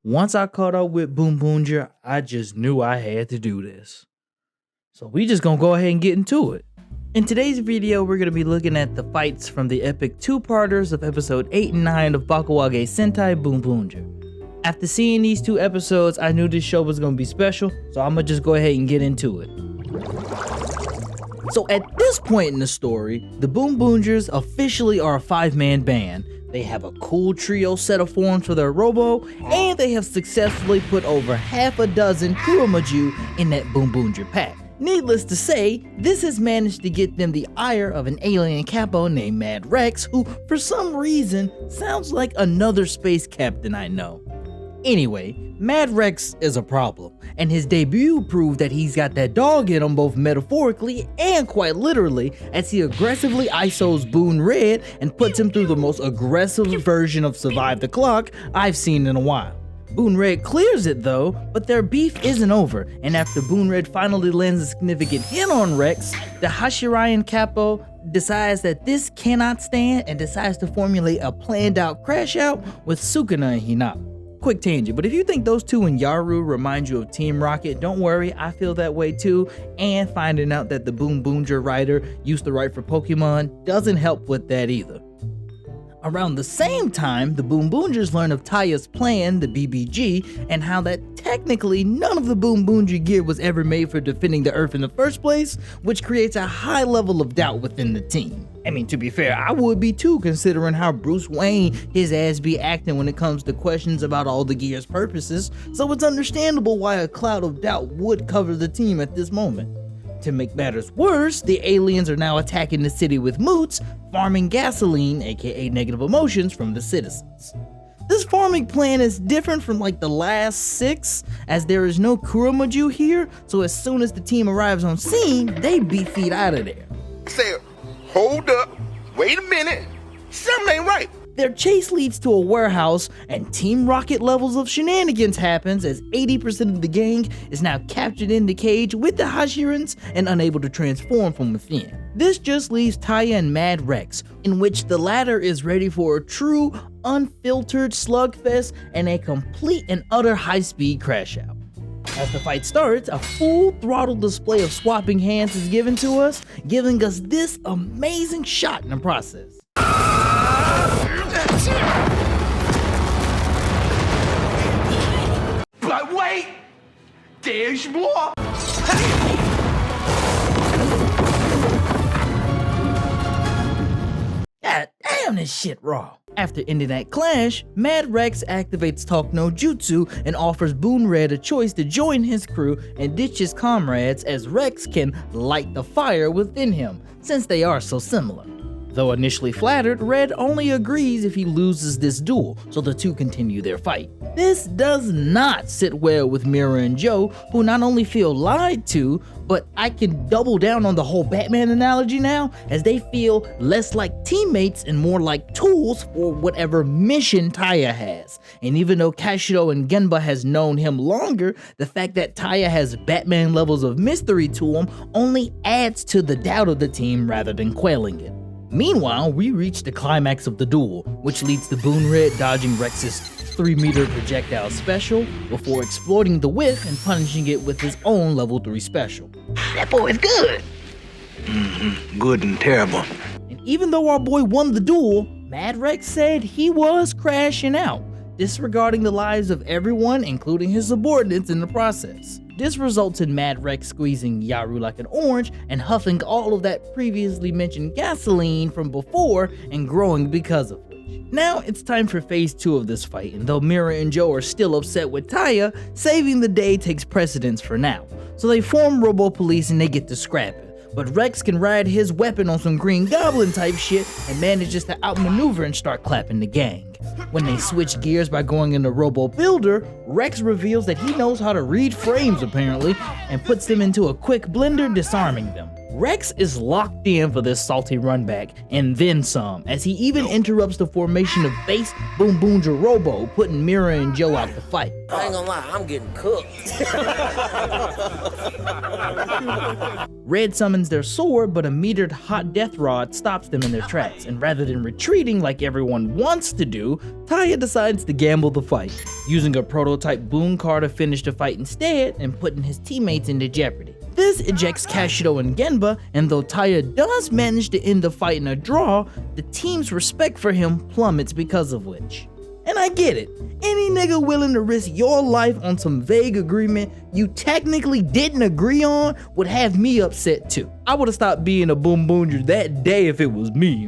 Once I caught up with Boonboomger, I just knew I had to do this. So we just gonna go ahead and get into it. In today's video, we're gonna be looking at the fights from the epic two-parters of episode 8 and 9 of Bakawage Sentai Boonboomger. After seeing these two episodes, I knew this show was gonna be special, so I'm gonna just go ahead and get into it. So at this point in the story, the Boonboomgers officially are a 5-man band. They have a cool trio set of forms for their robo, and they have successfully put over half a dozen Kuromaju in that Boonboomger pack. Needless to say, this has managed to get them the ire of an alien capo named Mad Rex, who for some reason sounds like another space captain I know. Anyway, Mad Rex is a problem, and his debut proved that he's got that dog in him both metaphorically and quite literally, as he aggressively ISOs Boon Red and puts him through the most aggressive version of Survive the Clock I've seen in a while. Boon Red clears it though, but their beef isn't over, and after Boon Red finally lands a significant hit on Rex, the Hashirayan Capo decides that this cannot stand and decides to formulate a planned out crash out with Sukuna and Hinata. Quick tangent, but if you think those two and Yaru remind you of Team Rocket, don't worry, I feel that way too, and finding out that the Boonboomger writer used to write for Pokemon doesn't help with that either. Around the same time, the Boonboomgers learn of Taya's plan, the BBG, and how that technically none of the Boonboomger gear was ever made for defending the Earth in the first place, which creates a high level of doubt within the team. I mean, to be fair, I would be too, considering how Bruce Wayne his ass be acting when it comes to questions about all the gear's purposes, so it's understandable why a cloud of doubt would cover the team at this moment. To make matters worse, the aliens are now attacking the city with moots, farming gasoline, aka negative emotions, from the citizens. This farming plan is different from like the last 6, as there is no Kuromaju here, so as soon as the team arrives on scene, they beat feet out of there. Say, hold up, wait a minute, something ain't right. Their chase leads to a warehouse, and Team Rocket levels of shenanigans happens as 80% of the gang is now captured in the cage with the Hashirans and unable to transform from within. This just leaves Taya and Mad Rex, in which the latter is ready for a true, unfiltered slugfest and a complete and utter high-speed crash out. As the fight starts, a full-throttle display of swapping hands is given to us, giving us this amazing shot in the process. But wait, there's more. God damn, this shit raw. After ending that clash, Mad Rex activates Talk No Jutsu and offers Boon Red a choice to join his crew and ditch his comrades, as Rex can light the fire within him, since they are so similar. Though initially flattered, Red only agrees if he loses this duel, so the two continue their fight. This does not sit well with Mira and Joe, who not only feel lied to, but I can double down on the whole Batman analogy now, as they feel less like teammates and more like tools for whatever mission Taya has. And even though Kashido and Genba has known him longer, the fact that Taya has Batman levels of mystery to him only adds to the doubt of the team rather than quelling it. Meanwhile, we reach the climax of the duel, which leads to Boon Red dodging Rex's 3-meter projectile special before exploiting the whiff and punishing it with his own level 3 special. That boy is good. Good and terrible. And even though our boy won the duel, Mad Rex said he was crashing out, disregarding the lives of everyone, including his subordinates, in the process. This results in Mad Rex squeezing Yaru like an orange and huffing all of that previously mentioned gasoline from before and growing because of which. Now it's time for phase 2 of this fight, and though Mira and Joe are still upset with Taya, saving the day takes precedence for now. So they form Robo Police and they get to scrapping. But Rex can ride his weapon on some Green Goblin type shit and manages to outmaneuver and start clapping the gang. When they switch gears by going into Robo Builder, Rex reveals that he knows how to read frames apparently, and puts them into a quick blender, disarming them. Rex is locked in for this salty runback, and then some, as he even interrupts the formation of base Boonboomger Robo, putting Mira and Joe out to fight. I ain't gonna lie, I'm getting cooked. Red summons their sword, but a metered hot death rod stops them in their tracks, and rather than retreating like everyone wants to do, Taya decides to gamble the fight, using a prototype Boon car to finish the fight instead and putting his teammates into jeopardy. This ejects Kashido and Genba, and though Taya does manage to end the fight in a draw, the team's respect for him plummets because of which. And I get it, any nigga willing to risk your life on some vague agreement you technically didn't agree on would have me upset too. I would've stopped being a Boonboomger that day if it was me.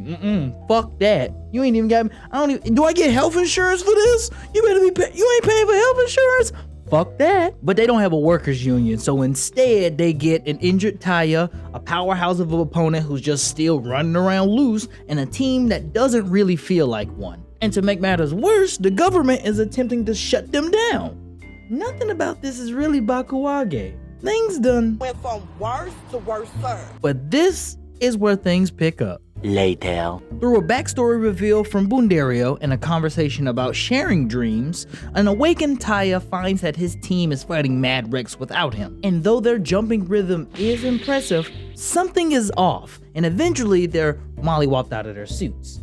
Fuck that. You ain't even got me, do I get health insurance for this? You better be you ain't paying for health insurance? Fuck that. But they don't have a workers union, so instead they get an injured Taya, a powerhouse of an opponent who's just still running around loose, and a team that doesn't really feel like one. And to make matters worse, the government is attempting to shut them down. Nothing about this is really Bakuage. Things done went from worse to worse, sir. But this is where things pick up. Later. Through a backstory reveal from Bundario and a conversation about sharing dreams, an awakened Taya finds that his team is fighting Mad Rex without him. And though their jumping rhythm is impressive, something is off, and eventually they're mollywopped out of their suits.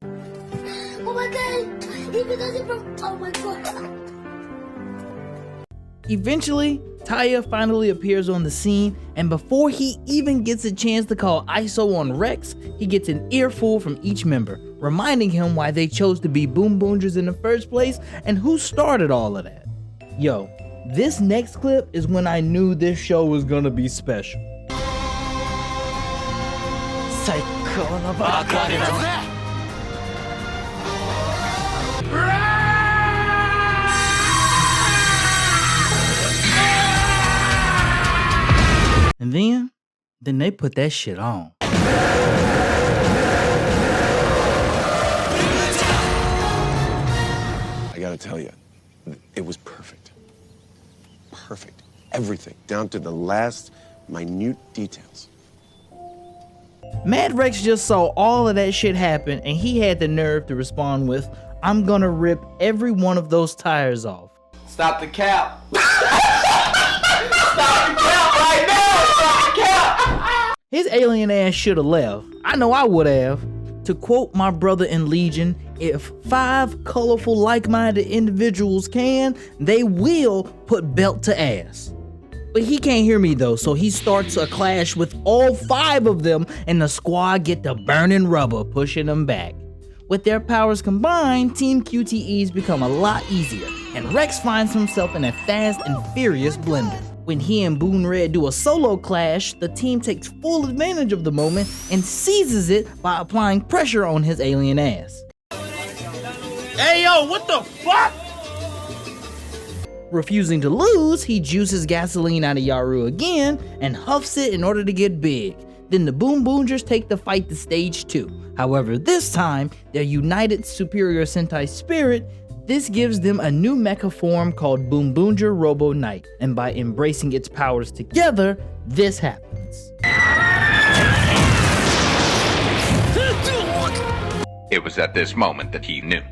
Oh my god! He does it from. Oh my god! Eventually, Taya finally appears on the scene, and before he even gets a chance to call ISO on Rex, he gets an earful from each member, reminding him why they chose to be Boonboomgers in the first place and who started all of that. Yo, this next clip is when I knew this show was gonna be special. And then they put that shit on. I gotta tell you, it was perfect. Perfect. Everything, down to the last minute details. Mad Rex just saw all of that shit happen, and he had the nerve to respond with, "I'm gonna rip every one of those tires off." Stop the cap. Stop the cap right now. Stop the cap. His alien ass should have left. I know I would have. To quote my brother in Legion, if 5 colorful like-minded individuals can, they will put belt to ass. But he can't hear me though, so he starts a clash with all 5 of them, and the squad get the burning rubber, pushing them back. With their powers combined, Team QTEs become a lot easier, and Rex finds himself in a fast and furious blender. When he and Boon Red do a solo clash, the team takes full advantage of the moment and seizes it by applying pressure on his alien ass. Hey, yo, what the fuck? Refusing to lose, he juices gasoline out of Yaru again and huffs it in order to get big. Then the Boonboomgers take the fight to stage 2. However, this time, their united superior Sentai spirit, this gives them a new mecha form called Boonboomger Robo Knight, and by embracing its powers together, this happens. It was at this moment that he knew.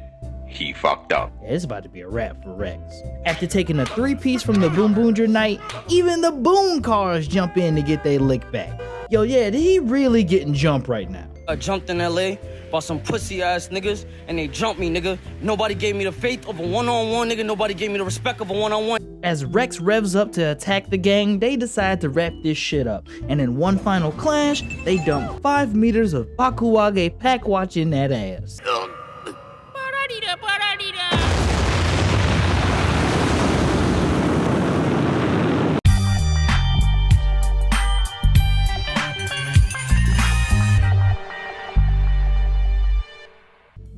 He fucked up. Yeah, it's about to be a wrap for Rex. After taking a 3-piece from the Boonboomger Knight, even the Boon cars jump in to get their lick back. Yo, yeah, he really getting jumped right now. I jumped in LA by some pussy ass niggas and they jumped me, nigga. Nobody gave me the faith of a one-on-one, nigga. Nobody gave me the respect of a one-on-one. As Rex revs up to attack the gang, they decide to wrap this shit up. And in one final clash, they dump 5 meters of Bakuage pack watch in that ass.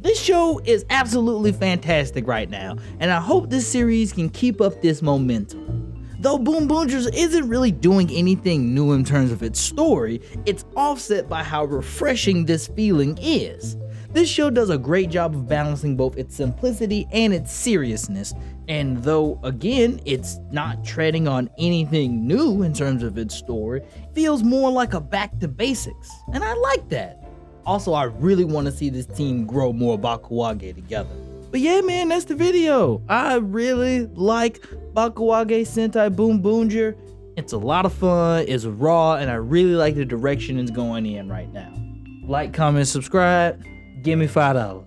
This show is absolutely fantastic right now, and I hope this series can keep up this momentum. Though Boonboomgers isn't really doing anything new in terms of its story, it's offset by how refreshing this feeling is. This show does a great job of balancing both its simplicity and its seriousness, and though again it's not treading on anything new in terms of its story, it feels more like a back to basics, and I like that. Also, I really want to see this team grow more Bakuage together. But yeah, man, that's the video. I really like Bakuage Sentai Boonboomger. It's a lot of fun, it's raw, and I really like the direction it's going in right now. Like, comment, subscribe, give me $5.